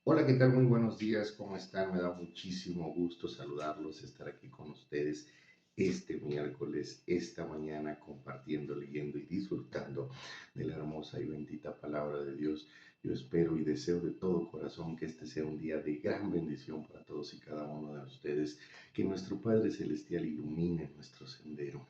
Hola, ¿qué tal? Muy buenos días, ¿cómo están? Me da muchísimo gusto saludarlos, estar aquí con ustedes este miércoles, esta mañana, compartiendo, leyendo y disfrutando de la hermosa y bendita palabra de Dios. Yo espero y deseo de todo corazón que este sea un día de gran bendición para todos y cada uno de ustedes, que nuestro Padre Celestial ilumine nuestro sendero,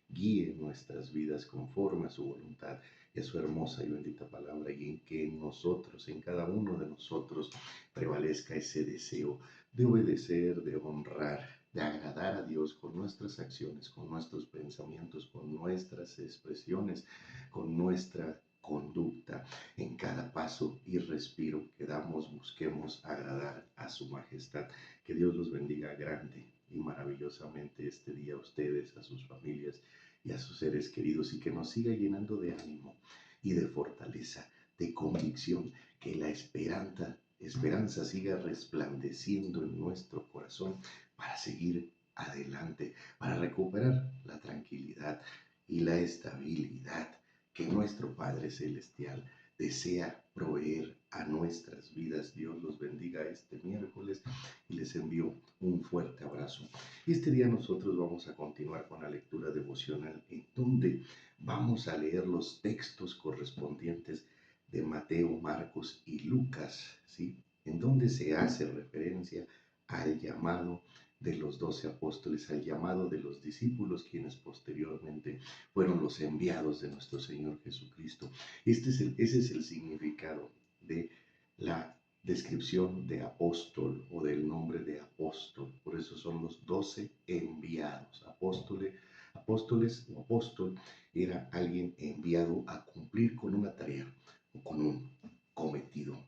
guíe nuestras vidas conforme a su voluntad y a su hermosa y bendita palabra, y en que en nosotros, en cada uno de nosotros, prevalezca ese deseo de obedecer, de honrar, de agradar a Dios con nuestras acciones, con nuestros pensamientos, con nuestras expresiones, con nuestra conducta, en cada paso y respiro que damos, busquemos agradar a su majestad. Que Dios los bendiga grande y maravillosamente este día a ustedes, a sus familias y a sus seres queridos, y que nos siga llenando de ánimo y de fortaleza, de convicción, que la esperanza siga resplandeciendo en nuestro corazón para seguir adelante, para recuperar la tranquilidad y la estabilidad que nuestro Padre Celestial desea proveer a nuestras vidas. Dios los bendiga este miércoles y les envío un fuerte abrazo. Y este día nosotros vamos a continuar con la lectura devocional, en donde vamos a leer los textos correspondientes de Mateo, Marcos y Lucas, ¿sí? En donde se hace referencia al llamado de los 12 apóstoles, al llamado de los discípulos, quienes posteriormente fueron los enviados de nuestro Señor Jesucristo. Ese es el significado de la descripción de apóstol o del nombre de apóstol. Por eso son los 12 enviados. Apóstoles o apóstol era alguien enviado a cumplir con una tarea o con un cometido,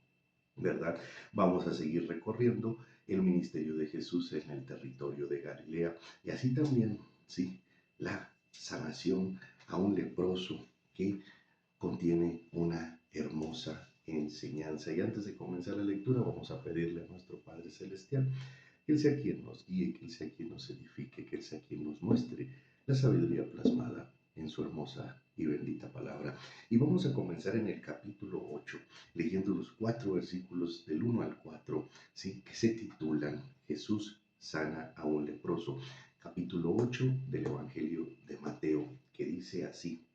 ¿verdad? Vamos a seguir recorriendo el ministerio de Jesús en el territorio de Galilea, y así también, sí, la sanación a un leproso que contiene una hermosa enseñanza. Y antes de comenzar la lectura, vamos a pedirle a nuestro Padre Celestial que Él sea quien nos guíe, que Él sea quien nos edifique, que Él sea quien nos muestre la sabiduría plasmada en su hermosa y bendita palabra. Y vamos a comenzar en el capítulo 8, leyendo los 4 versículos del 1 al 4, ¿sí? Que se titulan Jesús sana a un leproso. Capítulo 8 del Evangelio de Mateo, que dice así: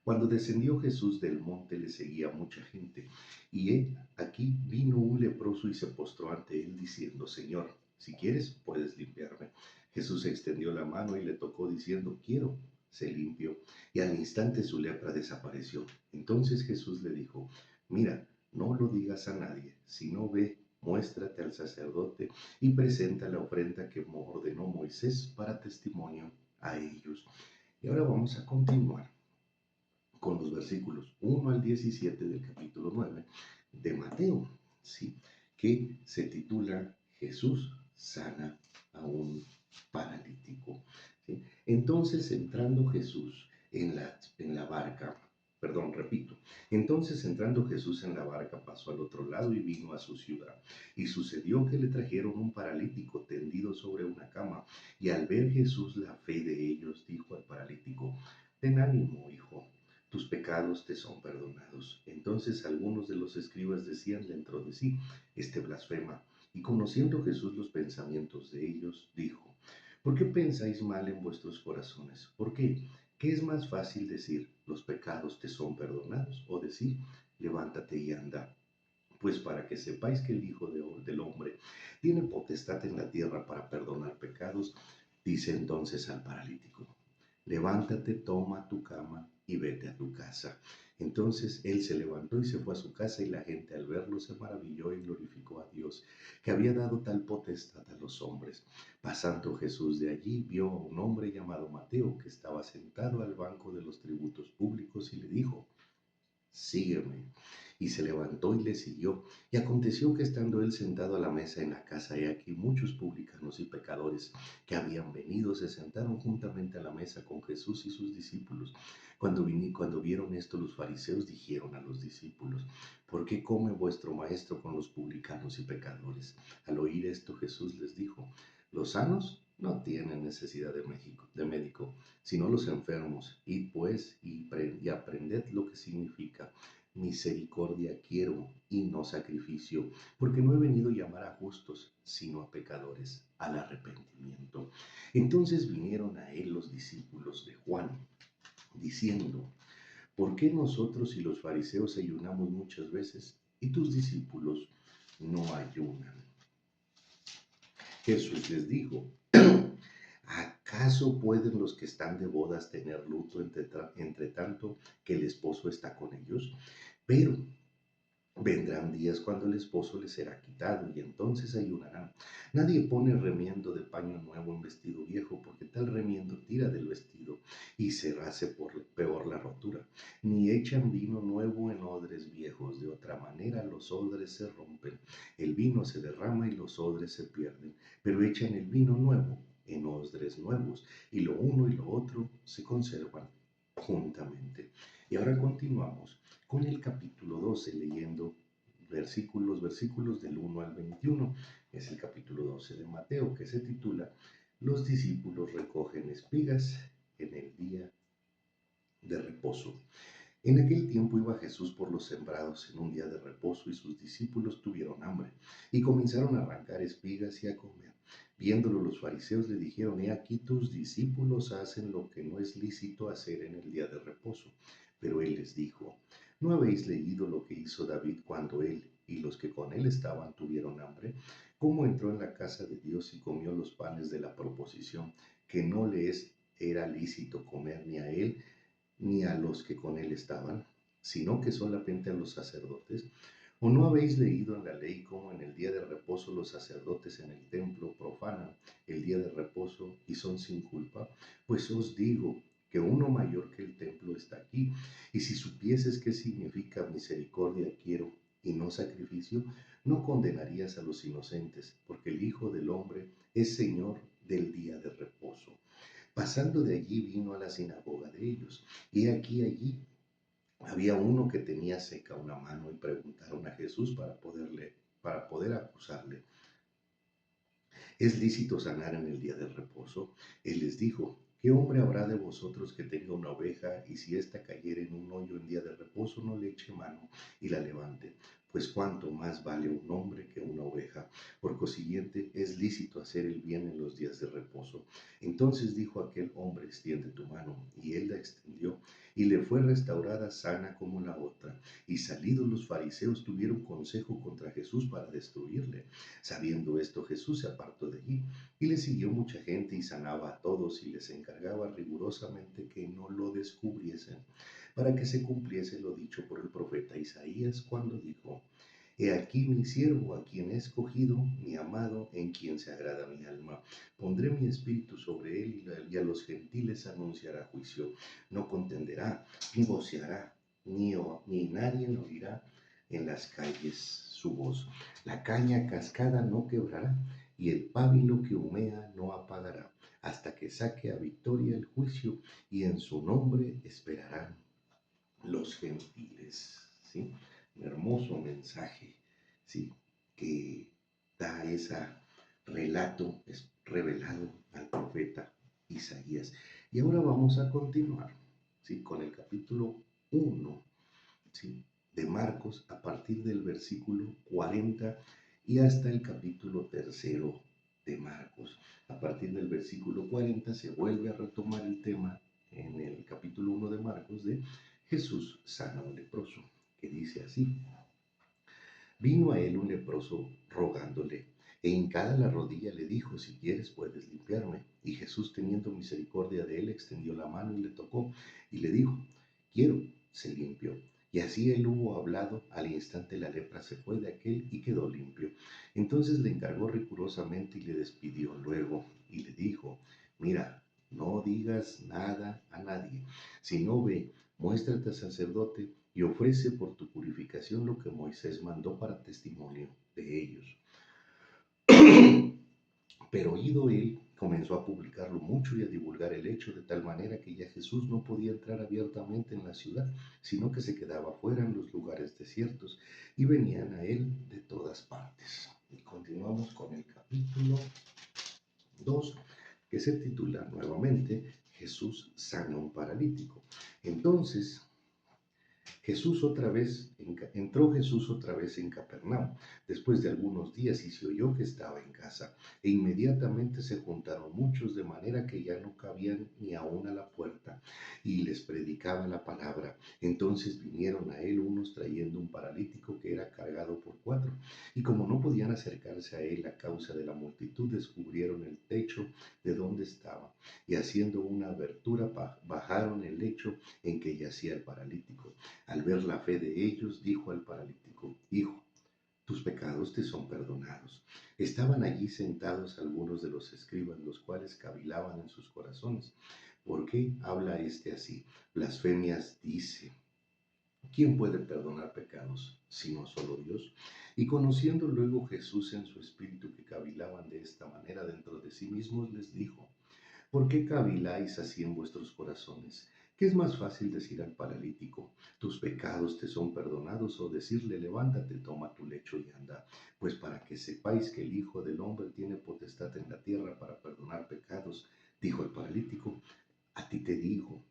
Cuando descendió Jesús del monte le seguía mucha gente, y aquí vino un leproso y se postró ante él diciendo: Señor, si quieres, puedes limpiarme. Jesús extendió la mano y le tocó diciendo: Quiero, se limpió, y al instante su lepra desapareció. Entonces Jesús le dijo: Mira, no lo digas a nadie, sino ve, muéstrate al sacerdote y presenta la ofrenda que ordenó Moisés para testimonio a ellos. Y ahora vamos a continuar con los versículos 1 al 17 del capítulo 9 de Mateo, ¿sí? Que se titula Jesús sana a un paralítico, ¿sí? Entonces, entrando Jesús en la barca, perdón, repito, entonces entrando Jesús en la barca pasó al otro lado y vino a su ciudad. Y sucedió que le trajeron un paralítico tendido sobre una cama, y al ver Jesús la fe de ellos, dijo al paralítico: Ten ánimo, hijo, tus pecados te son perdonados. Entonces algunos de los escribas decían dentro de sí: Este blasfema. Y conociendo Jesús los pensamientos de ellos, dijo: ¿Por qué pensáis mal en vuestros corazones? ¿Por qué? ¿Qué es más fácil decir: Los pecados te son perdonados? O decir: Levántate y anda. Pues para que sepáis que el Hijo del Hombre tiene potestad en la tierra para perdonar pecados, dice entonces al paralítico: Levántate, toma tu cama y vete a tu casa. Entonces él se levantó y se fue a su casa, y la gente al verlo se maravilló y glorificó a Dios, que había dado tal potestad a los hombres. Pasando Jesús de allí, vio a un hombre llamado Mateo, que estaba sentado al banco de los tributos públicos, y le dijo: Sígueme. Y se levantó y le siguió. Y aconteció que estando él sentado a la mesa en la casa, he aquí muchos publicanos y pecadores que habían venido se sentaron juntamente a la mesa con Jesús y sus discípulos. Cuando vieron esto, los fariseos dijeron a los discípulos: ¿Por qué come vuestro maestro con los publicanos y pecadores? Al oír esto, Jesús les dijo: Los sanos no tienen necesidad de médico, sino los enfermos. Id pues y aprended lo que significa: misericordia quiero y no sacrificio, porque no he venido a llamar a justos, sino a pecadores al arrepentimiento. Entonces vinieron a él los discípulos de Juan, diciendo: ¿por qué nosotros y los fariseos ayunamos muchas veces y tus discípulos no ayunan? Jesús les dijo: ¿acaso pueden los que están de bodas tener luto entre tanto que el esposo está con ellos? Pero vendrán días cuando el esposo les será quitado y entonces ayunarán. Nadie pone remiendo de paño nuevo en vestido viejo, porque tal remiendo tira del vestido y se hace peor la rotura. Ni echan vino nuevo en odres viejos, de otra manera los odres se rompen, el vino se derrama y los odres se pierden. Pero echan el vino nuevo en odres nuevos, y lo uno y lo otro se conservan juntamente. Y ahora continuamos con el capítulo 12, leyendo versículos del 1 al 21. Es el capítulo 12 de Mateo, que se titula Los discípulos recogen espigas en el día de reposo. En aquel tiempo iba Jesús por los sembrados en un día de reposo, y sus discípulos tuvieron hambre y comenzaron a arrancar espigas y a comer. Viéndolo los fariseos le dijeron: he aquí tus discípulos hacen lo que no es lícito hacer en el día de reposo. Pero él les dijo: ¿no habéis leído lo que hizo David cuando él y los que con él estaban tuvieron hambre? ¿Cómo entró en la casa de Dios y comió los panes de la proposición, que no les era lícito comer ni a él ni a los que con él estaban, sino que solamente a los sacerdotes? ¿O no habéis leído en la ley cómo en el día de reposo los sacerdotes en el templo profanan el día de reposo y son sin culpa? Pues os digo que uno mayor que el templo está aquí. Y si supieses qué significa misericordia quiero y no sacrificio, no condenarías a los inocentes, porque el Hijo del Hombre es Señor del día de reposo. Pasando de allí vino a la sinagoga de ellos, y allí había uno que tenía seca una mano, y preguntaron a Jesús para poder acusarle: ¿es lícito sanar en el día del reposo? Él les dijo: ¿qué hombre habrá de vosotros que tenga una oveja, y si ésta cayere en un hoyo en día de reposo, no le eche mano y la levante? Pues cuánto más vale un hombre que una oveja. Por consiguiente, es lícito hacer el bien en los días de reposo. Entonces dijo aquel hombre: extiende tu mano. Y él la extendió, y le fue restaurada sana como la otra. Y salidos los fariseos tuvieron consejo contra Jesús para destruirle. Sabiendo esto, Jesús se apartó de allí, y le siguió mucha gente, y sanaba a todos, y les encargaba rigurosamente que no lo descubriesen, para que se cumpliese lo dicho por el profeta Isaías, cuando dijo: he aquí mi siervo, a quien he escogido, mi amado, en quien se agrada mi alma. Pondré mi espíritu sobre él, y a los gentiles anunciará juicio. No contenderá, ni voceará, ni nadie oirá en las calles su voz. La caña cascada no quebrará, y el pábilo que humea no apagará, hasta que saque a victoria el juicio, y en su nombre esperarán los gentiles. ¿Sí? Un hermoso mensaje, ¿sí?, que da ese relato, es revelado al profeta Isaías. Y ahora vamos a continuar, ¿sí?, con el capítulo 1, ¿sí?, de Marcos, a partir del versículo 40 y hasta el capítulo 3 de Marcos. A partir del versículo 40 se vuelve a retomar el tema en el capítulo 1 de Marcos de Jesús sana a un leproso, que dice así: vino a él un leproso rogándole, e hincada la rodilla le dijo: si quieres puedes limpiarme. Y Jesús, teniendo misericordia de él, extendió la mano y le tocó, y le dijo: quiero, sé limpio. Y así él hubo hablado, al instante la lepra se fue de aquel y quedó limpio. Entonces le encargó rigurosamente y le despidió luego, y le dijo: mira, no digas nada a nadie, sino ve, muéstrate al sacerdote y ofrece por tu purificación lo que Moisés mandó para testimonio de ellos. Pero oído él, comenzó a publicarlo mucho y a divulgar el hecho, de tal manera que ya Jesús no podía entrar abiertamente en la ciudad, sino que se quedaba fuera en los lugares desiertos, y venían a él de todas partes. Y continuamos con el capítulo 2, que se titula nuevamente Jesús sana a un paralítico. Entonces Entró Jesús otra vez en Capernaum, después de algunos días, y se oyó que estaba en casa. E inmediatamente se juntaron muchos, de manera que ya no cabían ni aún a la puerta, y les predicaba la palabra. Entonces vinieron a él unos trayendo un paralítico que era cargado por cuatro, y como no podían acercarse a él a causa de la multitud, descubrieron el techo de donde estaba, y haciendo una abertura bajaron el lecho en que yacía el paralítico. Al ver la fe de ellos, dijo al paralítico: Hijo, tus pecados te son perdonados. Estaban allí sentados algunos de los escribas, los cuales cavilaban en sus corazones: ¿por qué habla este así? Blasfemias dice. ¿Quién puede perdonar pecados sino solo Dios? Y conociendo luego Jesús en su espíritu que cavilaban de esta manera dentro de sí mismos, les dijo: ¿por qué caviláis así en vuestros corazones? ¿Qué es más fácil decir al paralítico: tus pecados te son perdonados, o decirle: levántate, toma tu lecho y anda? Pues para que sepáis que el Hijo del Hombre tiene potestad en la tierra para perdonar pecados, dijo el paralítico, a ti te digo: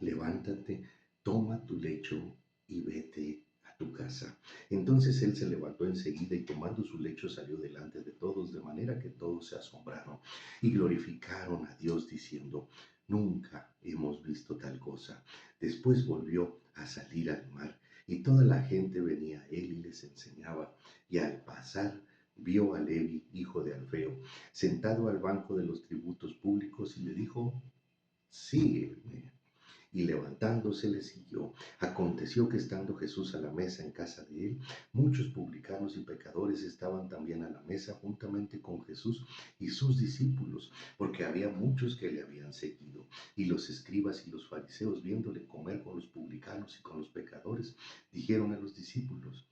levántate, toma tu lecho y vete a tu casa. Entonces él se levantó enseguida y tomando su lecho salió delante de todos, de manera que todos se asombraron y glorificaron a Dios diciendo: nunca hemos visto tal cosa. Después volvió a salir al mar y toda la gente venía a él y les enseñaba. Y al pasar vio a Levi, hijo de Alfeo, sentado al banco de los tributos públicos, y le dijo: sígueme. Y levantándose le siguió. Aconteció que estando Jesús a la mesa en casa de él, muchos publicanos y pecadores estaban también a la mesa juntamente con Jesús y sus discípulos, porque había muchos que le habían seguido. Y los escribas y los fariseos, viéndole comer con los publicanos y con los pecadores, dijeron a los discípulos: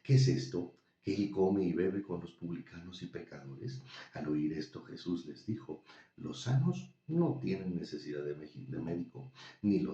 ¿qué es esto, que él come y bebe con los publicanos y pecadores? Al oír esto, Jesús les dijo: los sanos no tienen necesidad de médico,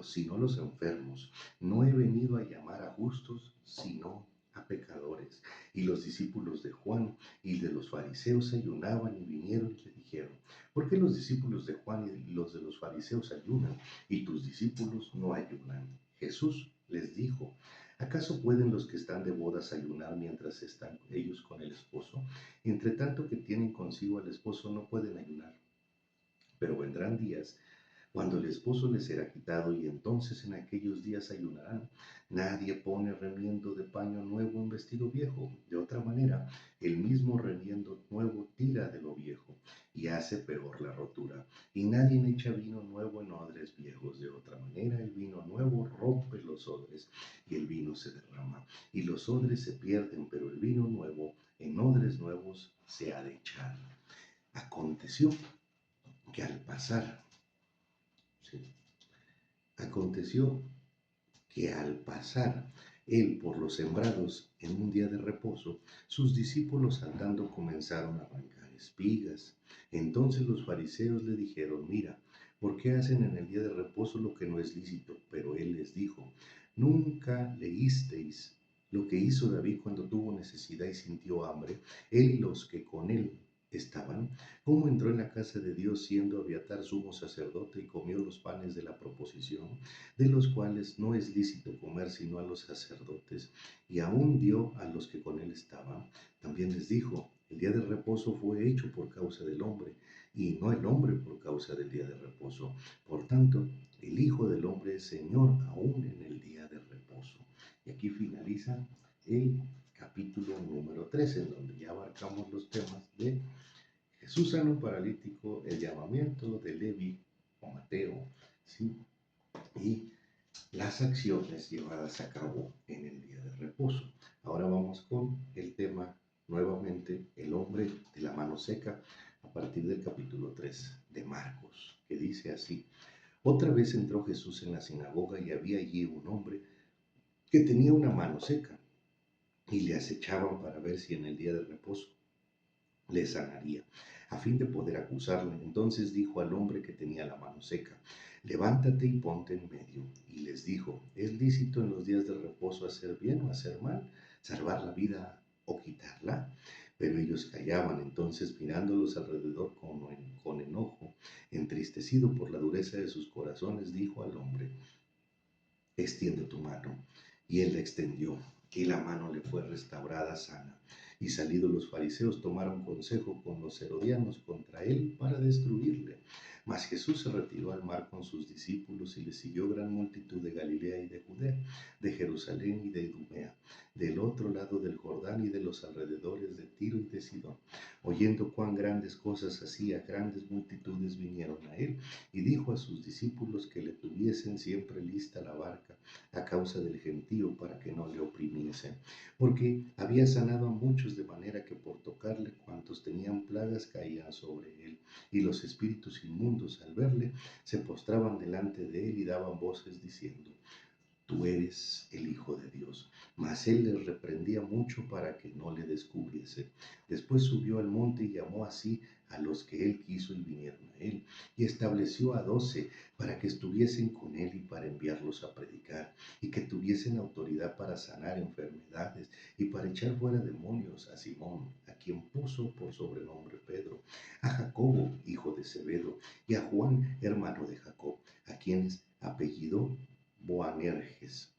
sino los enfermos. No he venido a llamar a justos, sino a pecadores. Y los discípulos de Juan y de los fariseos ayunaban, y vinieron y le dijeron: ¿por qué los discípulos de Juan y los de los fariseos ayunan, y tus discípulos no ayunan? Jesús les dijo: ¿acaso pueden los que están de bodas ayunar mientras están ellos con el esposo? Entre tanto que tienen consigo al esposo, no pueden ayunar. Pero vendrán días cuando el esposo les será quitado, y entonces en aquellos días ayunarán. Nadie pone remiendo de paño nuevo en vestido viejo. De otra manera, el mismo remiendo nuevo tira de lo viejo, y hace peor la rotura. Y nadie echa vino nuevo en odres viejos. De otra manera, el vino nuevo rompe los odres, y el vino se derrama, y los odres se pierden, pero el vino nuevo en odres nuevos se ha de echar. Aconteció que al pasar, ¿sí? Aconteció que al pasar él por los sembrados en un día de reposo, sus discípulos andando comenzaron a arrancar espigas. Entonces los fariseos le dijeron: mira, ¿por qué hacen en el día de reposo lo que no es lícito? Pero él les dijo: ¿nunca leísteis lo que hizo David cuando tuvo necesidad y sintió hambre, él y los que con él estaban? ¿Cómo entró en la casa de Dios siendo Abiatar sumo sacerdote, y comió los panes de la proposición, de los cuales no es lícito comer sino a los sacerdotes, y aún dio a los que con él estaban? También les dijo: el día de reposo fue hecho por causa del hombre, y no el hombre por causa del día de reposo. Por tanto, el Hijo del Hombre es Señor aún en el día de reposo. Y aquí finaliza el capítulo número 3, en donde ya abarcamos los temas de Jesús sana un paralítico, el llamamiento de Levi o Mateo, ¿sí? Y las acciones llevadas a cabo en el día de reposo. Ahora vamos con el tema nuevamente: el hombre de la mano seca, a partir del capítulo 3 de Marcos, que dice así: otra vez entró Jesús en la sinagoga, y había allí un hombre que tenía una mano seca, y le acechaban para ver si en el día de reposo le sanaría, a fin de poder acusarle. Entonces dijo al hombre que tenía la mano seca: levántate y ponte en medio. Y les dijo: ¿es lícito en los días de reposo hacer bien o hacer mal, salvar la vida o quitarla? Pero ellos callaban. Entonces, mirándolos alrededor con enojo, entristecido por la dureza de sus corazones, dijo al hombre: extiende tu mano. Y él la extendió, y la mano le fue restaurada sana. Y salidos los fariseos tomaron consejo con los herodianos contra él para destruirle. Mas Jesús se retiró al mar con sus discípulos y le siguió gran multitud de Galilea y de Judea, de Jerusalén y de Idumea, del otro lado del Jordán y de los alrededores de Tiro y de Sidón. Oyendo cuán grandes cosas hacía, grandes multitudes vinieron a él, y dijo a sus discípulos que le tuviesen siempre lista la barca a causa del gentío para que no le oprimiesen, porque había sanado a muchos de manera que por tocarle cuantos tenían plagas caían sobre él, y los espíritus inmundos al verle se postraban delante de él y daban voces diciendo: Tú eres el Hijo de Dios. Mas él les reprendía mucho para que no le descubriese. Después subió al monte y llamó así a los que él quiso y vinieron a él, y estableció a 12 para que estuviesen con él y para enviarlos a predicar, y que tuviesen autoridad para sanar enfermedades y para echar fuera demonios: a Simón, a quien puso por sobrenombre Pedro, a Jacobo, hijo de Zebedeo, y a Juan, hermano de Jacob, a quienes apellidó Boanerges,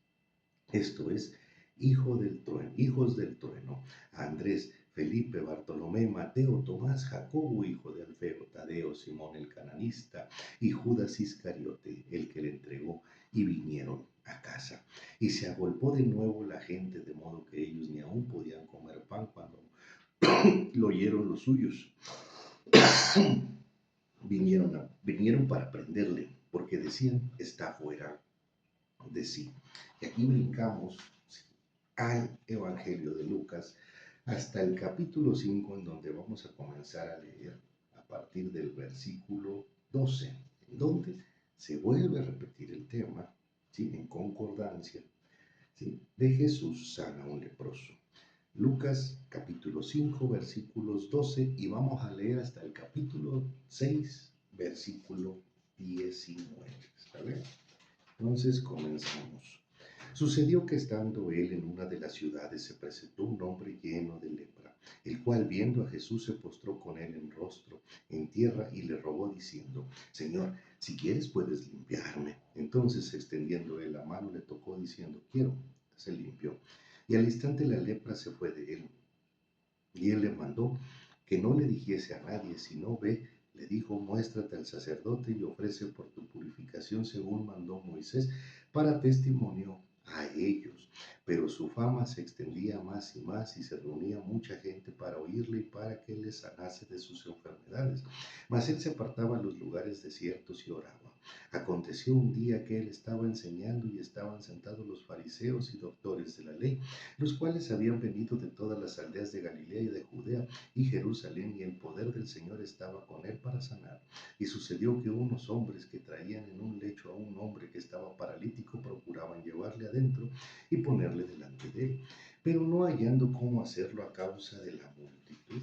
esto es, hijos del trueno, a Andrés, Felipe, Bartolomé, Mateo, Tomás, Jacobo, hijo de Alfeo, Tadeo, Simón el cananista, y Judas Iscariote, el que le entregó, y vinieron a casa. Y se agolpó de nuevo la gente, de modo que ellos ni aún podían comer pan cuando lo oyeron los suyos. Vinieron para prenderle, porque decían: está fuera de sí. Y aquí brincamos al Evangelio de Lucas hasta el capítulo 5, en donde vamos a comenzar a leer a partir del versículo 12, en donde se vuelve a repetir el tema, ¿sí?, en concordancia, ¿sí?, de Jesús sana a un leproso. Lucas capítulo 5, versículos 12, y vamos a leer hasta el capítulo 6, versículo 19. ¿Está bien? Entonces comenzamos. Sucedió que estando él en una de las ciudades se presentó un hombre lleno de lepra, el cual viendo a Jesús se postró con él en rostro en tierra y le rogó diciendo: Señor, si quieres puedes limpiarme. Entonces extendiendo él la mano le tocó diciendo: quiero. Se limpió. Y al instante la lepra se fue de él. Y él le mandó que no le dijese a nadie, sino ve, le dijo: muéstrate al sacerdote y ofrece por tu purificación según mandó Moisés, para testimonio a ellos. Pero su fama se extendía más y más, y se reunía mucha gente para oírle y para que le sanase de sus enfermedades. Mas él se apartaba a los lugares desiertos y oraba. Aconteció un día que él estaba enseñando y estaban sentados los fariseos y doctores de la ley, los cuales habían venido de todas las aldeas de Galilea y de Judea y Jerusalén, y el poder del Señor estaba con él para sanar. Y sucedió que unos hombres que traían en un lecho a un hombre que estaba paralítico procuraban llevarle adentro y ponerle delante de él, pero no hallando cómo hacerlo a causa de la multitud,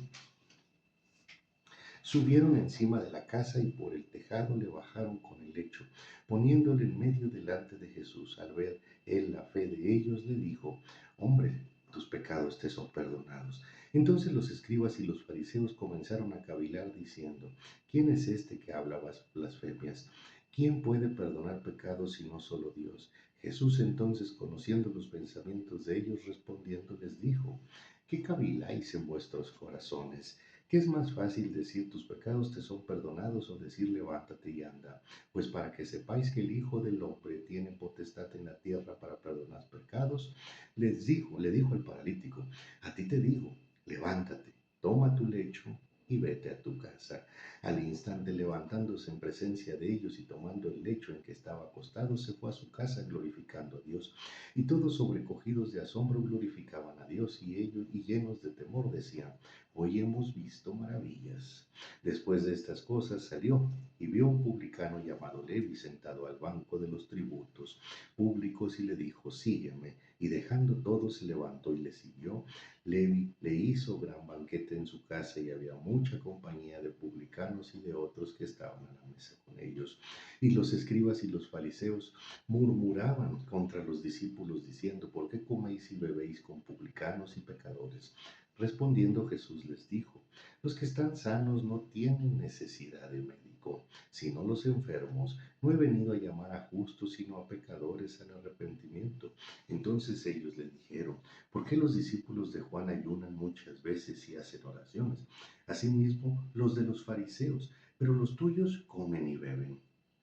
subieron encima de la casa y por el tejado le bajaron con el lecho, poniéndole en medio delante de Jesús. Al ver él la fe de ellos, le dijo: hombre, tus pecados te son perdonados. Entonces los escribas y los fariseos comenzaron a cavilar diciendo: ¿quién es este que habla blasfemias? ¿Quién puede perdonar pecados sino solo Dios? Jesús entonces, conociendo los pensamientos de ellos, respondiendo les dijo: ¿qué caviláis en vuestros corazones? ¿Qué es más fácil decir: tus pecados te son perdonados, o decir: levántate y anda? Pues para que sepáis que el Hijo del Hombre tiene potestad en la tierra para perdonar pecados, le dijo al paralítico: a ti te digo, levántate, toma tu lecho y vete a tu casa. Al instante, levantándose en presencia de ellos y tomando el lecho en que estaba acostado, se fue a su casa glorificando a Dios. Y todos, sobrecogidos de asombro, glorificaban a Dios, y ellos, y llenos de temor, decían: hoy hemos visto maravillas. Después de estas cosas salió y vio un publicano llamado Levi sentado al banco de los tributos públicos, y le dijo: sígueme. Y dejando todo, se levantó y le siguió. Levi le hizo gran banquete en su casa, y había mucha compañía de publicanos y de otros que estaban a la mesa con ellos. Y los escribas y los fariseos murmuraban contra los discípulos diciendo: ¿por qué coméis y bebéis con publicanos y pecadores? Respondiendo Jesús les dijo: los que están sanos no tienen necesidad de médico, replicó, sino los enfermos. No he venido a llamar a justos, sino a pecadores al arrepentimiento. Entonces ellos le dijeron, ¿por qué los discípulos de Juan ayunan muchas veces y hacen oraciones? Asimismo, los de los fariseos, pero los tuyos comen y beben.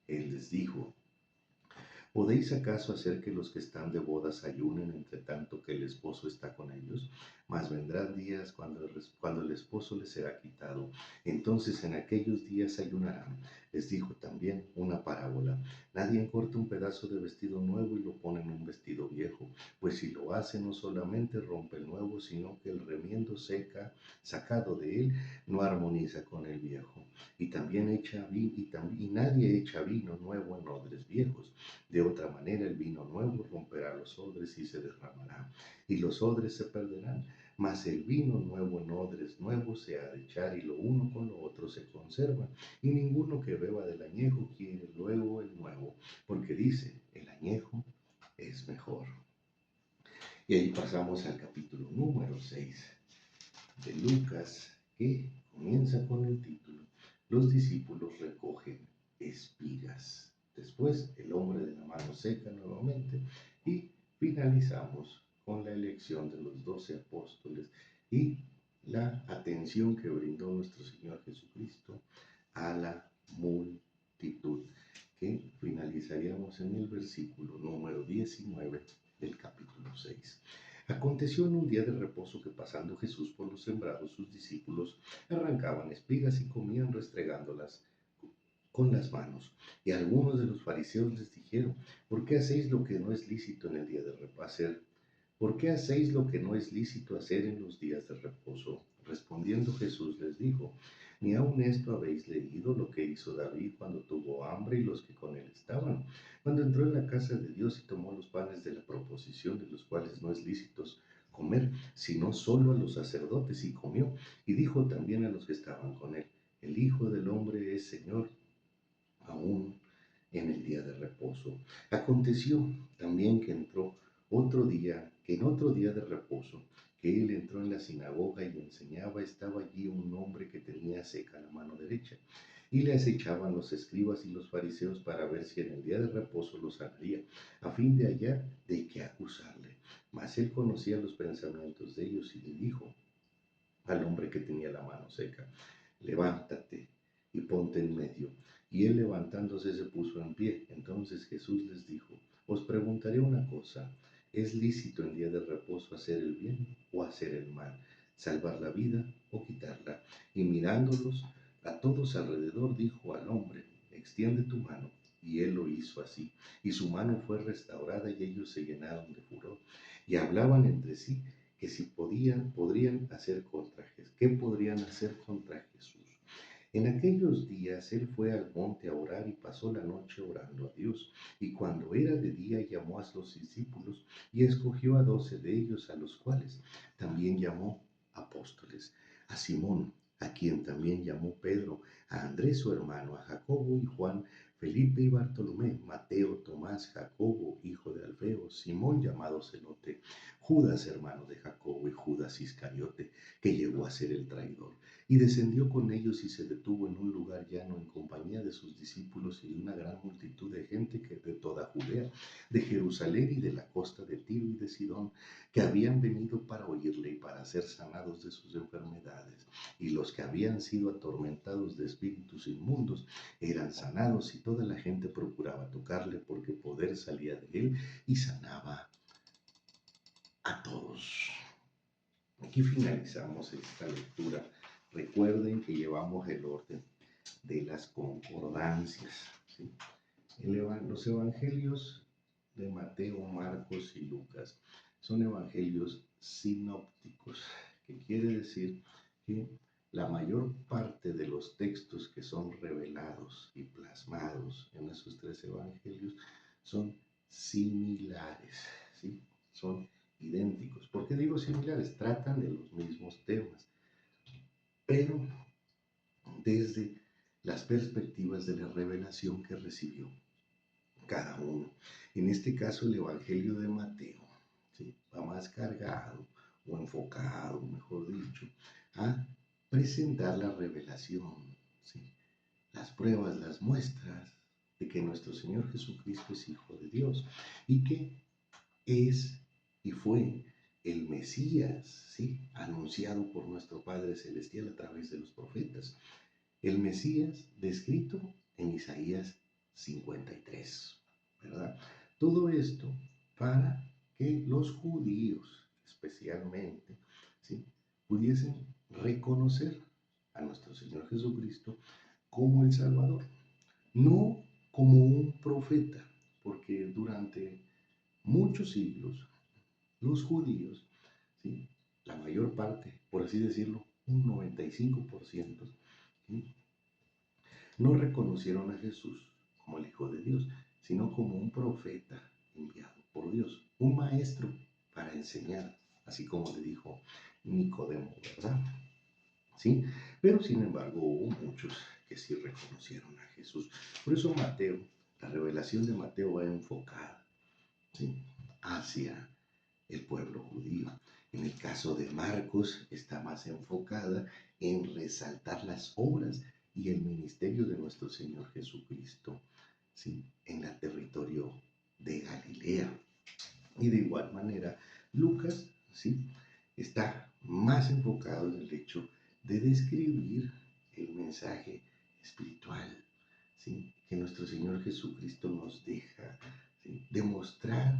Él les dijo, ¿podéis acaso hacer que los que están de bodas ayunen entre tanto que el esposo está con ellos? Mas vendrán días cuando el esposo les será quitado. Entonces en aquellos días ayunarán. Les dijo también una parábola. Nadie corta un pedazo de vestido nuevo y lo pone en un vestido viejo, pues si lo hace no solamente rompe el nuevo, sino que el remiendo sacado de él, no armoniza con el viejo. Y nadie echa vino nuevo en odres viejos. De otra manera el vino nuevo romperá los odres y se derramará, y los odres se perderán. Mas el vino nuevo en odres nuevos se ha de echar, y lo uno con lo otro se conserva. Y ninguno que beba del añejo quiere luego el nuevo, porque dice, el añejo es mejor. Y ahí pasamos al capítulo número 6 de Lucas, que comienza con el título, Los discípulos recogen espigas. Después el hombre de la mano seca nuevamente, y finalizamos con la elección de los 12 apóstoles y la atención que brindó nuestro Señor Jesucristo a la multitud, que finalizaríamos en el versículo número 19 del capítulo 6. Aconteció en un día de reposo que pasando Jesús por los sembrados, sus discípulos arrancaban espigas y comían restregándolas con las manos. Y algunos de los fariseos les dijeron, ¿por qué hacéis lo que no es lícito en el día de reposo? ¿Por qué hacéis lo que no es lícito hacer en los días de reposo? Respondiendo Jesús les dijo, ni aun esto habéis leído lo que hizo David cuando tuvo hambre y los que con él estaban, cuando entró en la casa de Dios y tomó los panes de la proposición, de los cuales no es lícito comer, sino solo a los sacerdotes, y comió, y dijo también a los que estaban con él, el Hijo del Hombre es Señor aún en el día de reposo. Aconteció también que en otro día de reposo, que él entró en la sinagoga y enseñaba, estaba allí un hombre que tenía seca la mano derecha. Y le acechaban los escribas y los fariseos para ver si en el día de reposo lo sanaría, a fin de hallar de qué acusarle. Mas él conocía los pensamientos de ellos y le dijo al hombre que tenía la mano seca, levántate y ponte en medio. Y él levantándose se puso en pie. Entonces Jesús les dijo, os preguntaré una cosa, ¿es lícito en día de reposo hacer el bien o hacer el mal, salvar la vida o quitarla? Y mirándolos a todos alrededor, dijo al hombre, extiende tu mano. Y él lo hizo así, y su mano fue restaurada, y ellos se llenaron de furor, y hablaban entre sí que si podrían hacer ¿qué podrían hacer contra Jesús? En aquellos días él fue al monte a orar y pasó la noche orando a Dios. Y cuando era de día llamó a sus discípulos y escogió a 12 de ellos, a los cuales también llamó apóstoles, a Simón, a quien también llamó Pedro, a Andrés su hermano, a Jacobo y Juan, Felipe y Bartolomé, Mateo, Tomás, Jacobo, hijo de Alfeo, Simón llamado Celote, Judas, hermano de Jacobo, y Judas Iscariote, que llegó a ser el traidor. Y descendió con ellos y se detuvo en un lugar llano en compañía de sus discípulos y de una gran multitud de gente que de toda Judea, de Jerusalén y de la costa de Tiro y de Sidón, que habían venido para oírle y para ser sanados de sus enfermedades. Y los que habían sido atormentados de espíritus inmundos eran sanados, y toda la gente procuraba tocarle, porque poder salía de él y sanaba a todos. Aquí finalizamos esta lectura. Recuerden que llevamos el orden de las concordancias, ¿sí? Los evangelios de Mateo, Marcos y Lucas son evangelios sinópticos, que quiere decir que la mayor parte de los textos que son revelados y plasmados en esos tres evangelios son similares, ¿sí? Son idénticos. ¿Por qué digo similares? Tratan de los mismos temas, pero desde las perspectivas de la revelación que recibió cada uno. En este caso, el Evangelio de Mateo, ¿sí?, va más cargado o enfocado, mejor dicho, a presentar la revelación, ¿sí?, las pruebas, las muestras de que nuestro Señor Jesucristo es Hijo de Dios y que es y fue el Mesías, ¿sí? Anunciado por nuestro Padre Celestial a través de los profetas. El Mesías descrito en Isaías 53, ¿verdad? Todo esto para que los judíos, especialmente, ¿sí? pudiesen reconocer a nuestro Señor Jesucristo como el Salvador, no como un profeta, porque durante muchos siglos los judíos, ¿sí? la mayor parte, por así decirlo, un 95%, ¿sí? no reconocieron a Jesús como el Hijo de Dios, sino como un profeta enviado por Dios, un maestro para enseñar, así como le dijo Nicodemo, ¿verdad? ¿Sí? Pero sin embargo hubo muchos que sí reconocieron a Jesús. Por eso Mateo, la revelación de Mateo va enfocada, ¿sí? hacia el pueblo judío. En el caso de Marcos está más enfocada en resaltar las obras y el ministerio de nuestro Señor Jesucristo, ¿sí? en el territorio de Galilea. Y de igual manera, Lucas, ¿sí? está más enfocado en el hecho de describir el mensaje espiritual, ¿sí? que nuestro Señor Jesucristo nos deja, ¿sí? demostrar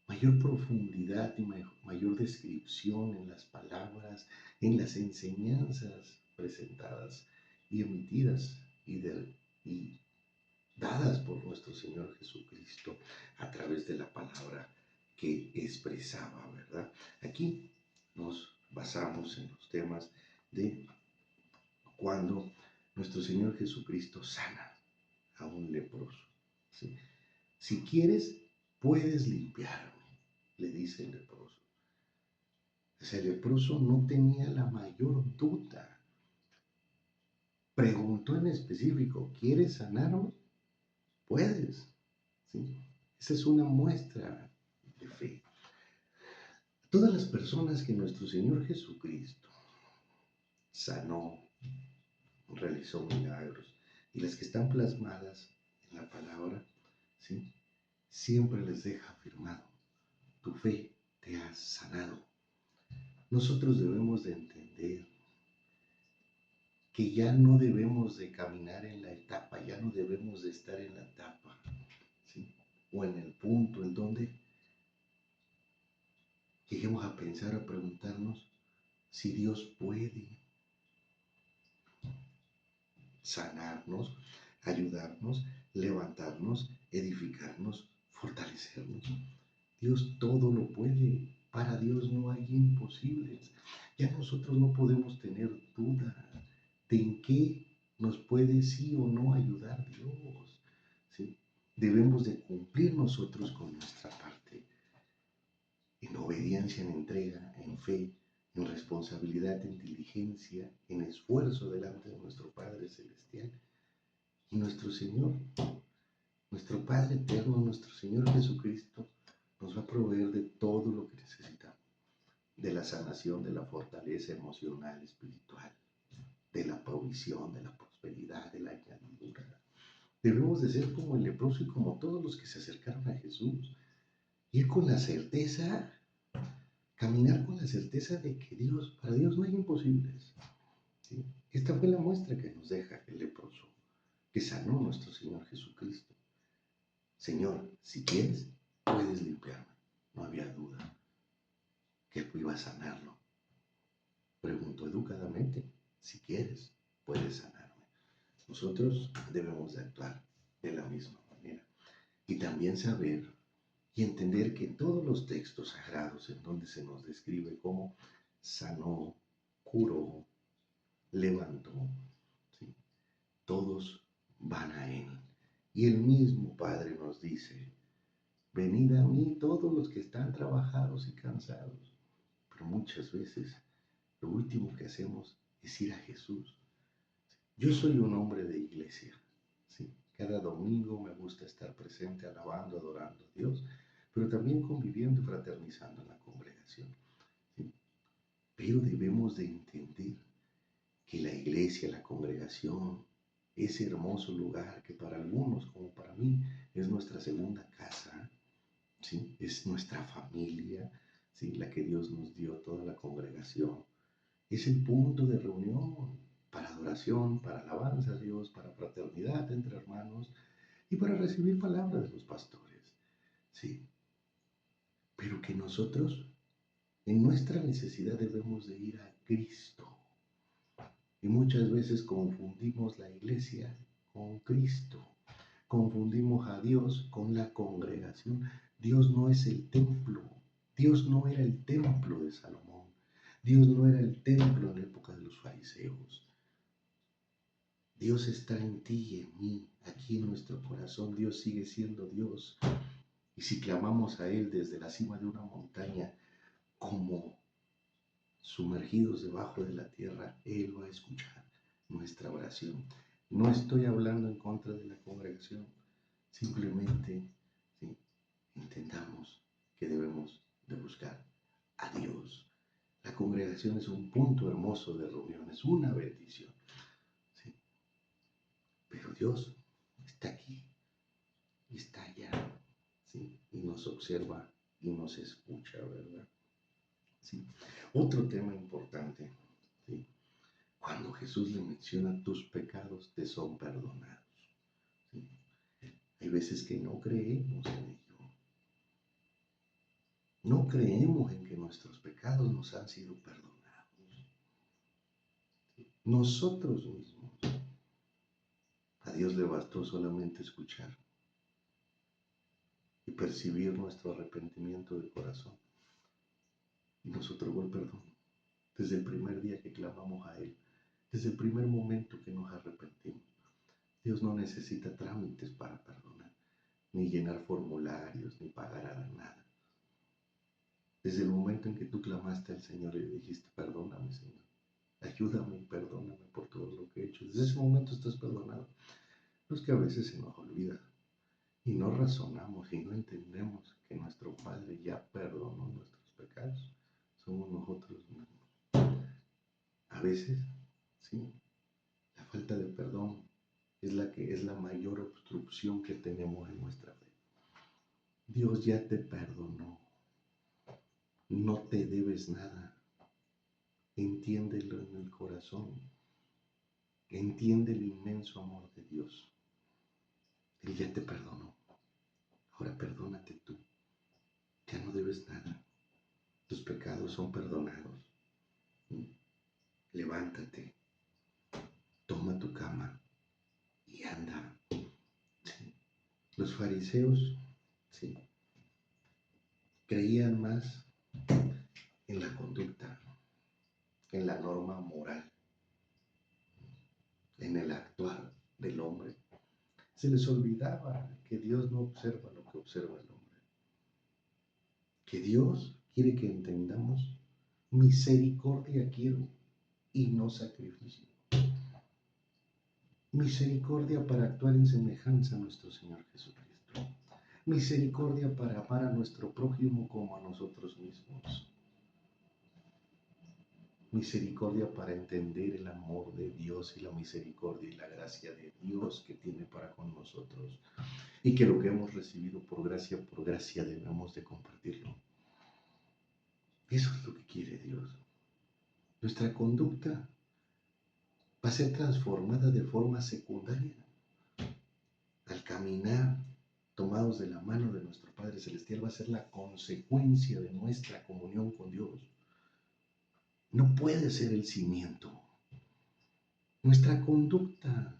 mayor profundidad y mayor descripción en las palabras, en las enseñanzas presentadas y emitidas y dadas por nuestro Señor Jesucristo a través de la palabra que expresaba, ¿verdad? Aquí nos basamos en los temas de cuando nuestro Señor Jesucristo sana a un leproso, ¿sí? Si quieres, puedes limpiarme, le dice el leproso. Ese leproso no tenía la mayor duda. Preguntó en específico, ¿quieres sanarme? Puedes, ¿sí? Esa es una muestra de fe. Todas las personas que nuestro Señor Jesucristo sanó, realizó milagros, y las que están plasmadas en la palabra, ¿sí? siempre les deja afirmado, tu fe te ha sanado. Nosotros debemos de entender que ya no debemos de caminar en la etapa, ya no debemos de estar en la etapa, ¿sí? o en el punto en donde lleguemos a pensar, a preguntarnos si Dios puede sanarnos, ayudarnos, levantarnos, edificarnos, fortalecernos. Dios todo lo puede. Para Dios no hay imposibles. Ya nosotros no podemos tener duda de en qué nos puede sí o no ayudar Dios. ¿Sí? Debemos de cumplir nosotros con nuestra parte. En obediencia, en entrega, en fe, en responsabilidad, en diligencia, en esfuerzo delante de nuestro Padre Celestial. Y nuestro Señor, nuestro Padre Eterno, nuestro Señor Jesucristo, nos va a proveer de todo lo que necesitamos, de la sanación, de la fortaleza emocional, espiritual, de la provisión, de la prosperidad, de la añadidura. Debemos de ser como el leproso y como todos los que se acercaron a Jesús, ir con la certeza, caminar con la certeza de que para Dios no hay imposibles. ¿Sí? Esta fue la muestra que nos deja el leproso, que sanó nuestro Señor Jesucristo. Señor, si quieres, puedes limpiarme. No había duda que Él iba a sanarlo. Preguntó educadamente, si quieres, puedes sanarme. Nosotros debemos de actuar de la misma manera. Y también saber y entender que todos los textos sagrados en donde se nos describe cómo sanó, curó, levantó, ¿sí? todos van a Él. Y el mismo Padre nos dice, venid a mí todos los que están trabajados y cansados. Pero muchas veces lo último que hacemos es ir a Jesús. Yo soy un hombre de iglesia. ¿Sí? Cada domingo me gusta estar presente, alabando, adorando a Dios, pero también conviviendo y fraternizando en la congregación. ¿Sí? Pero debemos de entender que la iglesia, la congregación, ese hermoso lugar que para algunos, como para mí, es nuestra segunda casa, ¿sí? Es nuestra familia, ¿sí? La que Dios nos dio, toda la congregación. Es el punto de reunión para adoración, para alabanza a Dios, para fraternidad entre hermanos y para recibir palabra de los pastores, ¿sí? Pero que nosotros, en nuestra necesidad, debemos de ir a Cristo. Y muchas veces confundimos la iglesia con Cristo. Confundimos a Dios con la congregación. Dios no es el templo. Dios no era el templo de Salomón. Dios no era el templo en la época de los fariseos. Dios está en ti y en mí, aquí en nuestro corazón. Dios sigue siendo Dios. Y si clamamos a Él desde la cima de una montaña, como sumergidos debajo de la tierra, Él va a escuchar nuestra oración. No estoy hablando en contra de la congregación, simplemente ¿sí? Entendamos que debemos de buscar a Dios. La congregación es un punto hermoso de reunión, es una bendición, ¿sí? Pero Dios está aquí y está allá, ¿sí? Y nos observa y nos escucha, ¿verdad? ¿Sí? Otro tema importante, ¿sí? Cuando Jesús le menciona tus pecados te son perdonados, ¿sí? Hay veces que no creemos en ello. No creemos en que nuestros pecados nos han sido perdonados. ¿Sí? Nosotros mismos. A Dios le bastó solamente escuchar y percibir nuestro arrepentimiento de corazón. Y nos otorgó el perdón. Desde el primer día que clamamos a Él, desde el primer momento que nos arrepentimos. Dios no necesita trámites para perdonar, ni llenar formularios, ni pagar a nada. Desde el momento en que tú clamaste al Señor y le dijiste, perdóname, Señor, ayúdame y perdóname por todo lo que he hecho. Desde ese momento estás perdonado. No es que a veces se nos olvida y no razonamos y no entendemos que nuestro Padre ya perdonó nuestros pecados. Somos nosotros mismos. A veces, sí, la falta de perdón es la mayor obstrucción que tenemos en nuestra fe. Dios ya te perdonó. No te debes nada. Entiéndelo en el corazón. Entiende el inmenso amor de Dios. Él ya te perdonó. Ahora perdónate tú. Ya no debes nada. Tus pecados son perdonados. Levántate. Toma tu cama y anda. Sí. Los fariseos, sí, creían más en la conducta, en la norma moral, en el actuar del hombre. Se les olvidaba que Dios no observa lo que observa el hombre. Que Dios quiere que entendamos, misericordia quiero y no sacrificio. Misericordia para actuar en semejanza a nuestro Señor Jesucristo. Misericordia para amar a nuestro prójimo como a nosotros mismos. Misericordia para entender el amor de Dios y la misericordia y la gracia de Dios que tiene para con nosotros. Y que lo que hemos recibido por gracia debemos de compartirlo. Eso es lo que quiere Dios. Nuestra conducta va a ser transformada de forma secundaria. Al caminar tomados de la mano de nuestro Padre Celestial va a ser la consecuencia de nuestra comunión con Dios. No puede ser el cimiento. Nuestra conducta,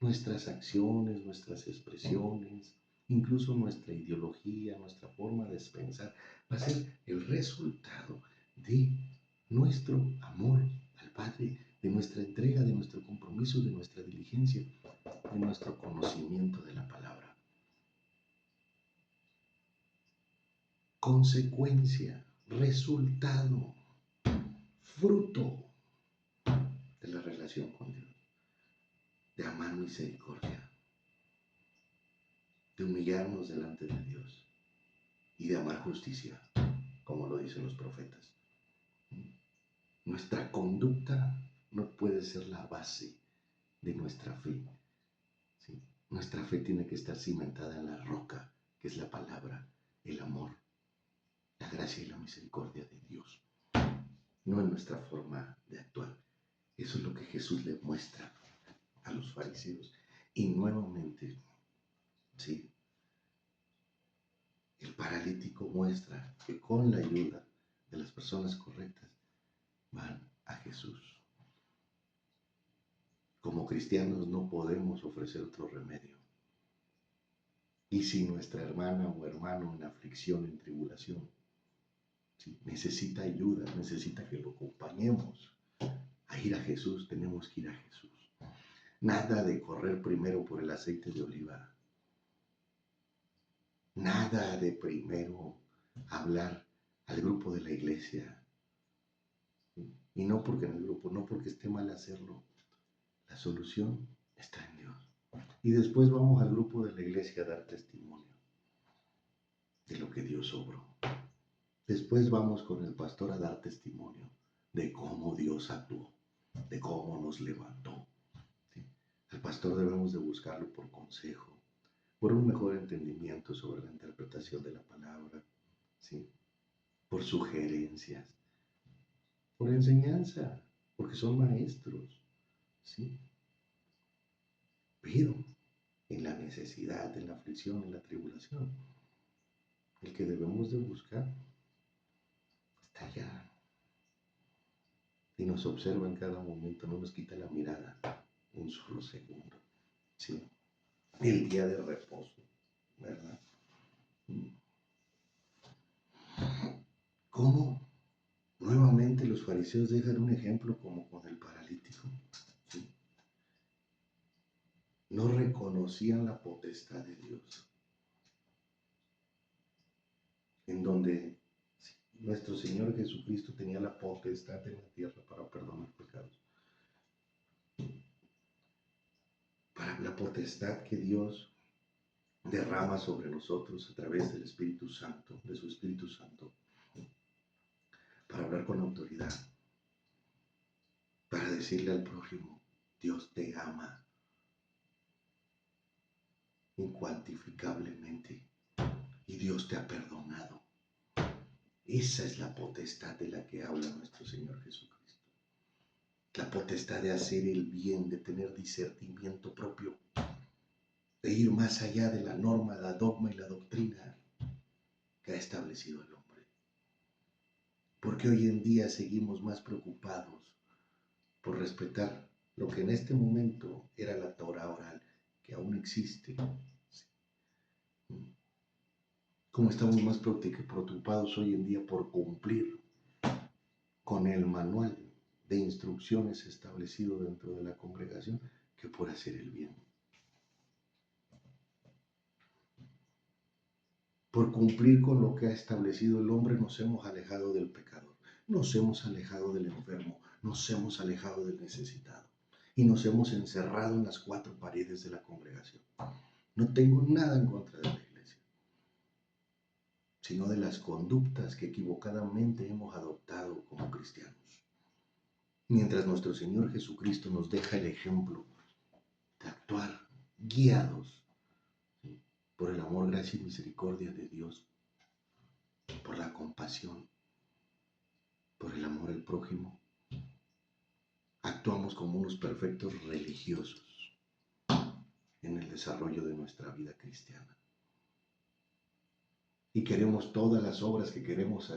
nuestras acciones, nuestras expresiones, incluso nuestra ideología, nuestra forma de pensar, va a ser el resultado de nuestro amor al Padre, de nuestra entrega, de nuestro compromiso, de nuestra diligencia, de nuestro conocimiento de la palabra. Consecuencia, resultado, fruto de la relación con Dios, de amar misericordia, de humillarnos delante de Dios y de amar justicia, como lo dicen los profetas. Nuestra conducta no puede ser la base de nuestra fe. Nuestra fe tiene que estar cimentada en la roca, que es la palabra, el amor, la gracia y la misericordia de Dios, no en nuestra forma de actuar. Eso es lo que Jesús le muestra a los fariseos. Y nuevamente, sí, el paralítico muestra que con la ayuda de las personas correctas van a Jesús. Como cristianos no podemos ofrecer otro remedio. Y si nuestra hermana o hermano en aflicción, en tribulación, ¿sí?, necesita ayuda, necesita que lo acompañemos a ir a Jesús, tenemos que ir a Jesús. Nada de correr primero por el aceite de oliva. Nada de primero hablar al grupo de la iglesia. Y no porque en el grupo, no porque esté mal hacerlo. La solución está en Dios. Y después vamos al grupo de la iglesia a dar testimonio de lo que Dios obró. Después vamos con el pastor a dar testimonio de cómo Dios actuó, de cómo nos levantó. ¿Sí? Al pastor debemos de buscarlo por consejo, por un mejor entendimiento sobre la interpretación de la palabra, ¿sí?, por sugerencias, por enseñanza, porque son maestros, ¿sí? Pero en la necesidad, en la aflicción, en la tribulación, el que debemos de buscar está allá y nos observa en cada momento, no nos quita la mirada un solo segundo, ¿sí? El día de reposo, ¿verdad? ¿Cómo nuevamente los fariseos dejan un ejemplo como con el paralítico? ¿Sí? No reconocían la potestad de Dios, en donde nuestro Señor Jesucristo tenía la potestad en la tierra para perdonar pecados. Para la potestad que Dios derrama sobre nosotros a través del Espíritu Santo, de su Espíritu Santo, para hablar con autoridad, para decirle al prójimo, Dios te ama incuantificablemente y Dios te ha perdonado. Esa es la potestad de la que habla nuestro Señor Jesucristo. La potestad de hacer el bien, de tener discernimiento propio, de ir más allá de la norma, la dogma y la doctrina que ha establecido el hombre. Porque hoy en día seguimos más preocupados por respetar lo que en este momento era la Torah oral, que aún existe. Como estamos más preocupados hoy en día por cumplir con el manual de instrucciones establecido dentro de la congregación que por hacer el bien. Por cumplir con lo que ha establecido el hombre nos hemos alejado del pecador, nos hemos alejado del enfermo, nos hemos alejado del necesitado y nos hemos encerrado en las cuatro paredes de la congregación. No tengo nada en contra de la iglesia, sino de las conductas que equivocadamente hemos adoptado como cristianos. Mientras nuestro Señor Jesucristo nos deja el ejemplo de actuar guiados, ¿sí?, por el amor, gracia y misericordia de Dios, por la compasión, por el amor al prójimo, actuamos como unos perfectos religiosos en el desarrollo de nuestra vida cristiana. Y queremos todas las obras que queremos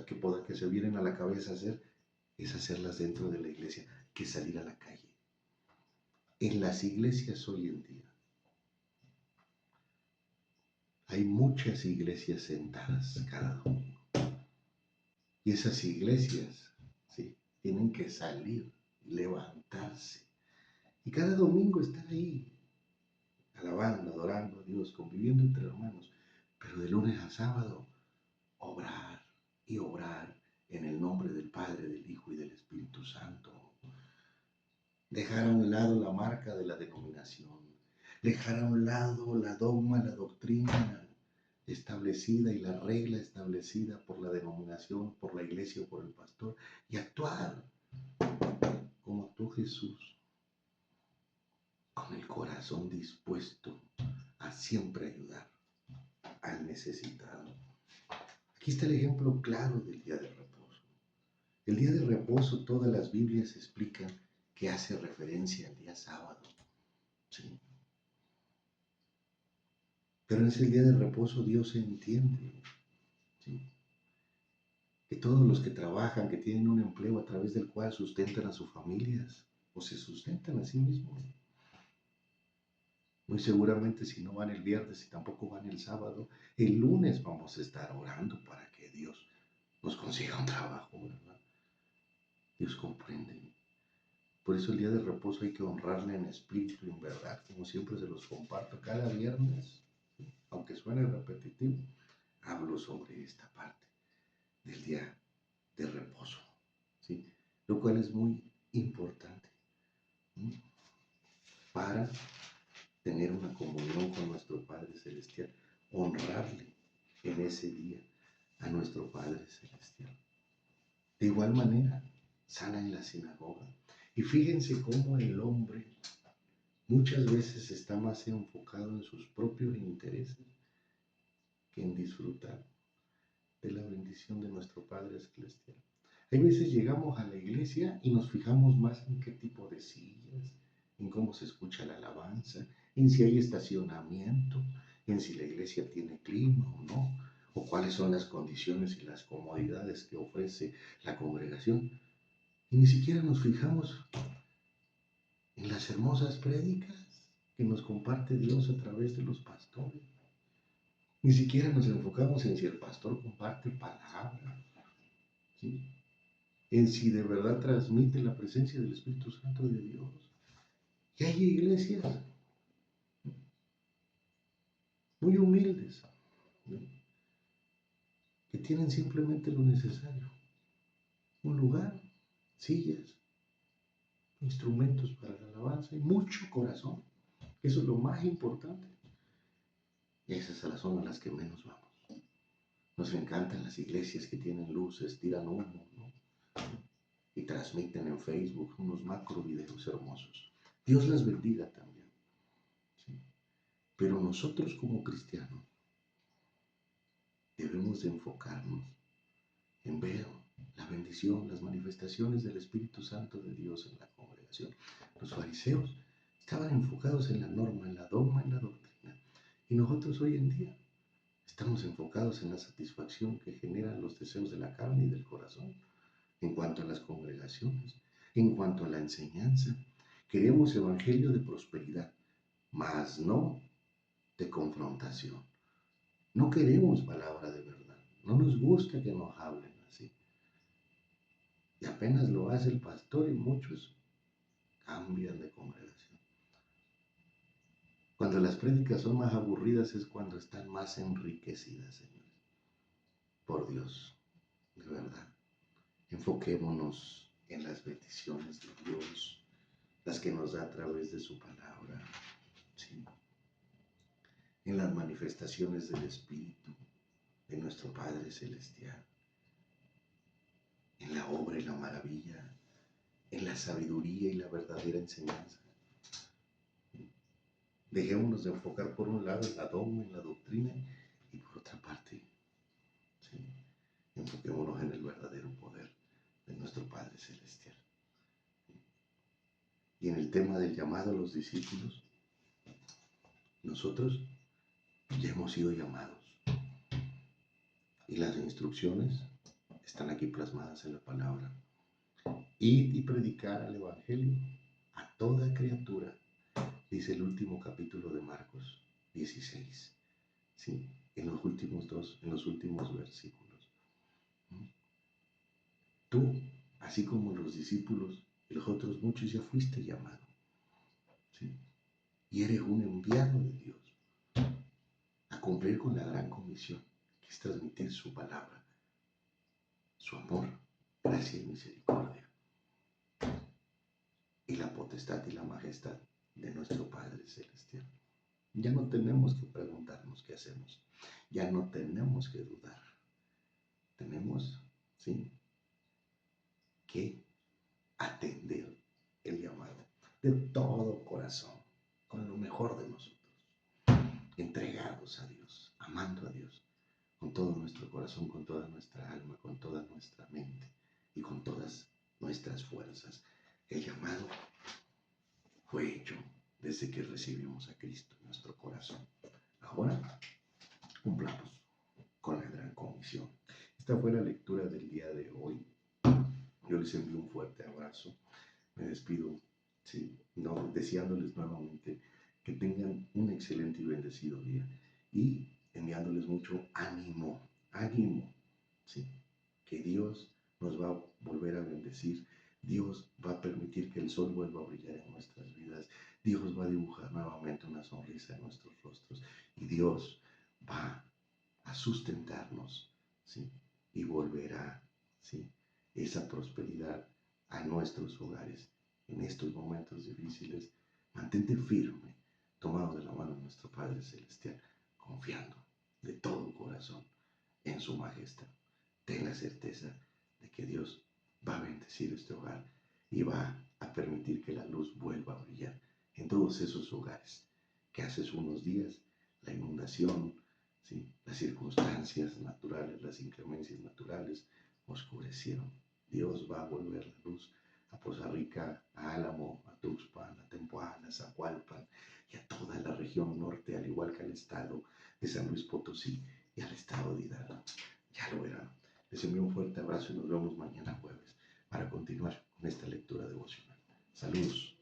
que se vienen a la cabeza hacer, es hacerlas dentro de la iglesia, que salir a la calle. En las iglesias hoy en día hay muchas iglesias sentadas cada domingo. Y esas iglesias, ¿sí?, tienen que salir, levantarse. Y cada domingo estar ahí, alabando, adorando a Dios, conviviendo entre hermanos. Pero de lunes a sábado, obrar y obrar en el nombre del Padre, del Hijo y del Espíritu Santo. Dejar a un lado la marca de la denominación. Dejar a un lado la dogma, la doctrina establecida y la regla establecida por la denominación, por la iglesia o por el pastor, y actuar como actuó Jesús, con el corazón dispuesto a siempre ayudar al necesitado. Aquí está el ejemplo claro del día de reposo. El día de reposo, todas las Biblias explican que hace referencia al día sábado. ¿Sí? Pero en ese día de reposo Dios entiende, ¿sí?, que todos los que trabajan, que tienen un empleo a través del cual sustentan a sus familias o se sustentan a sí mismos, muy seguramente si no van el viernes y tampoco van el sábado, el lunes vamos a estar orando para que Dios nos consiga un trabajo, ¿verdad? Dios comprende. Por eso el día de reposo hay que honrarle en espíritu y en verdad, como siempre se los comparto cada viernes, aunque suene repetitivo, hablo sobre esta parte del día de reposo, ¿sí? Lo cual es muy importante, ¿sí?, para tener una comunión con nuestro Padre Celestial, honrarle en ese día a nuestro Padre Celestial. De igual manera, sana en la sinagoga. Y fíjense cómo el hombre muchas veces está más enfocado en sus propios intereses que en disfrutar de la bendición de nuestro Padre Celestial. Hay veces llegamos a la iglesia y nos fijamos más en qué tipo de sillas, en cómo se escucha la alabanza, en si hay estacionamiento, en si la iglesia tiene clima o no, o cuáles son las condiciones y las comodidades que ofrece la congregación. Y ni siquiera nos fijamos en las hermosas prédicas que nos comparte Dios a través de los pastores. Ni siquiera nos enfocamos en si el pastor comparte palabra, ¿sí?, en si de verdad transmite la presencia del Espíritu Santo de Dios. Y hay iglesias muy humildes, ¿no?, que tienen simplemente lo necesario: un lugar, sillas, instrumentos para la alabanza y mucho corazón. Eso es lo más importante. Y esas son a las que menos vamos. Nos encantan las iglesias que tienen luces, tiran humo, ¿no?, y transmiten en Facebook unos macro videos hermosos. Dios las bendiga también, ¿sí? Pero nosotros como cristianos debemos de enfocarnos en ver la bendición, las manifestaciones del Espíritu Santo de Dios en la congregación. Los fariseos estaban enfocados en la norma, en la dogma, en la doctrina. Y nosotros hoy en día estamos enfocados en la satisfacción que generan los deseos de la carne y del corazón en cuanto a las congregaciones, en cuanto a la enseñanza. Queremos evangelio de prosperidad, mas no de confrontación. No queremos palabra de verdad. No nos gusta que nos hablen así. Y apenas lo hace el pastor y muchos cambian de congregación. Cuando las prédicas son más aburridas es cuando están más enriquecidas, señores. Por Dios, de verdad. Enfoquémonos en las bendiciones de Dios, las que nos da a través de su palabra, ¿sí?, en las manifestaciones del Espíritu de nuestro Padre Celestial, en la obra y la maravilla, en la sabiduría y la verdadera enseñanza. Dejémonos de enfocar por un lado en la dogma, en la doctrina, y por otra parte, ¿sí?, enfoquémonos en el verdadero poder de nuestro Padre Celestial. Y en el tema del llamado a los discípulos, nosotros ya hemos sido llamados. Y las instrucciones están aquí plasmadas en la palabra. Id y predicar el Evangelio a toda criatura, dice el último capítulo de Marcos 16, ¿sí?, en los últimos versículos. Tú, así como los discípulos y los otros muchos, ya fuiste llamado, ¿sí?, y eres un enviado de Dios a cumplir con la gran comisión, que es transmitir su palabra, su amor, gracia y misericordia, y la potestad y la majestad de nuestro Padre Celestial. Ya no tenemos que preguntarnos qué hacemos, ya no tenemos que dudar, tenemos, ¿sí?, que atender el llamado de todo corazón, con lo mejor de nosotros. entregados a Dios, amando a Dios con todo nuestro corazón, con toda nuestra alma, con toda nuestra mente y con todas nuestras fuerzas. El llamado fue hecho desde que recibimos a Cristo en nuestro corazón. Ahora cumplamos con la gran comisión. Esta fue la lectura del día de hoy. Yo les envío un fuerte abrazo. Me despido, sí, no, deseándoles nuevamente que tengan un excelente y bendecido día y enviándoles mucho ánimo, ánimo, sí, que Dios nos va a volver a bendecir. Dios va a permitir que el sol vuelva a brillar en nuestras vidas. Dios va a dibujar nuevamente una sonrisa en nuestros rostros y Dios va a sustentarnos, ¿sí? Y volverá, ¿sí? Esa prosperidad a nuestros hogares. En estos momentos difíciles, mantente firme, tomado de la mano de nuestro Padre Celestial, confiando de todo corazón en su majestad. Ten la certeza de que Dios va a bendecir este hogar y va a permitir que la luz vuelva a brillar en todos esos hogares que hace unos días la inundación, ¿sí? Las circunstancias naturales, las inclemencias naturales oscurecieron. Dios va a volver la luz a Poza Rica, a Álamo, a Tuxpan, a Tempoal, a Zacualpan y a toda la región norte, al igual que al estado de San Luis Potosí y al estado de Hidalgo. Ya lo verán. Les envío un fuerte abrazo y nos vemos mañana jueves para continuar con esta lectura devocional. Saludos.